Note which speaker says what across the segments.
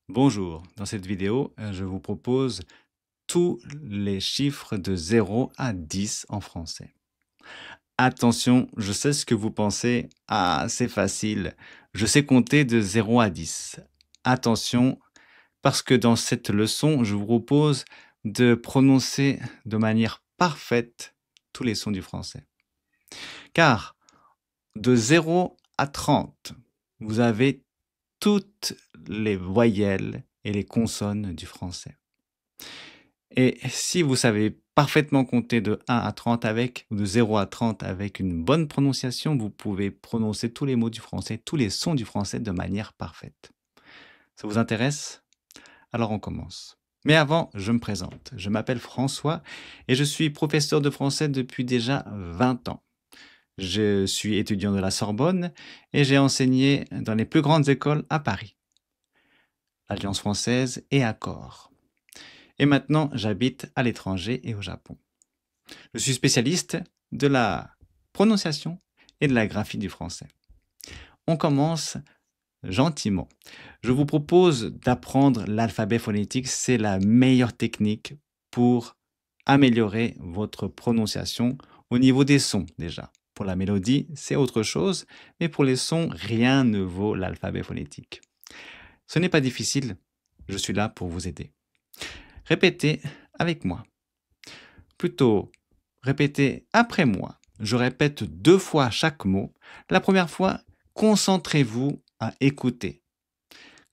Speaker 1: Bonjour, dans cette vidéo, je vous propose tous les chiffres de 0 à 10 en français. Attention, je sais ce que vous pensez. Ah, c'est facile. Je sais compter de 0 à 10. Attention, parce que dans cette leçon, je vous propose de prononcer de manière parfaite tous les sons du français. Car de 0 à 30, vous avez toutes les voyelles et les consonnes du français. Et si vous savez parfaitement compter de 1 à 30 ou de 0 à 30 avec une bonne prononciation, vous pouvez prononcer tous les mots du français, tous les sons du français de manière parfaite. Ça vous intéresse? Alors on commence. Mais avant, je me présente. Je m'appelle François et je suis professeur de français depuis déjà 20 ans. Je suis étudiant de la Sorbonne et j'ai enseigné dans les plus grandes écoles à Paris, l'Alliance française et Accor. Et maintenant, j'habite à l'étranger et au Japon. Je suis spécialiste de la prononciation et de la graphie du français. On commence gentiment. Je vous propose d'apprendre l'alphabet phonétique. C'est la meilleure technique pour améliorer votre prononciation au niveau des sons déjà. Pour la mélodie, c'est autre chose, mais pour les sons, rien ne vaut l'alphabet phonétique. Ce n'est pas difficile, je suis là pour vous aider. Répétez avec moi. Plutôt, répétez après moi. Je répète 2 fois chaque mot. La première fois, concentrez-vous à écouter.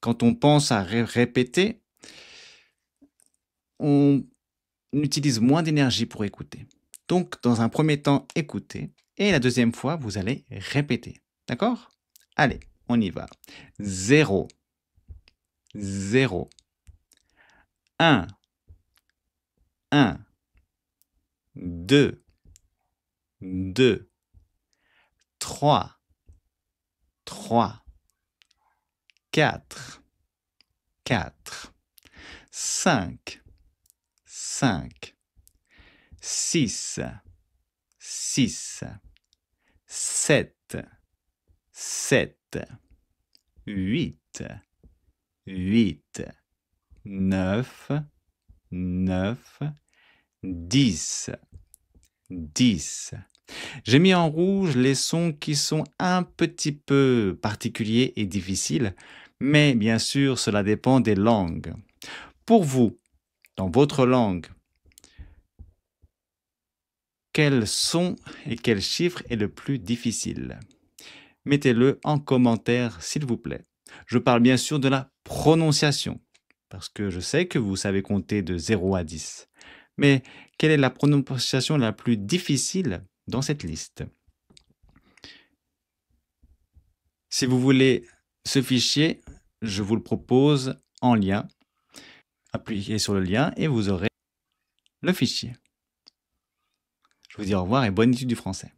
Speaker 1: Quand on pense à répéter, on utilise moins d'énergie pour écouter. Donc, dans un premier temps, écoutez. Et la deuxième fois, vous allez répéter. D'accord? Allez, on y va. 0, 0, 1, 1, 2, 2, 3, 3, 4, 4, 5, 5, 6, 6, 7, 7, 8, 8, 9, 9, 10, 10. J'ai mis en rouge les sons qui sont un petit peu particuliers et difficiles, mais bien sûr, cela dépend des langues. Pour vous, dans votre langue, quel son et quel chiffre est le plus difficile? Mettez-le en commentaire, s'il vous plaît. Je parle bien sûr de la prononciation, parce que je sais que vous savez compter de 0 à 10. Mais quelle est la prononciation la plus difficile dans cette liste? Si vous voulez ce fichier, je vous le propose en lien. Appuyez sur le lien et vous aurez le fichier. Je vous dis au revoir et bonne étude du français.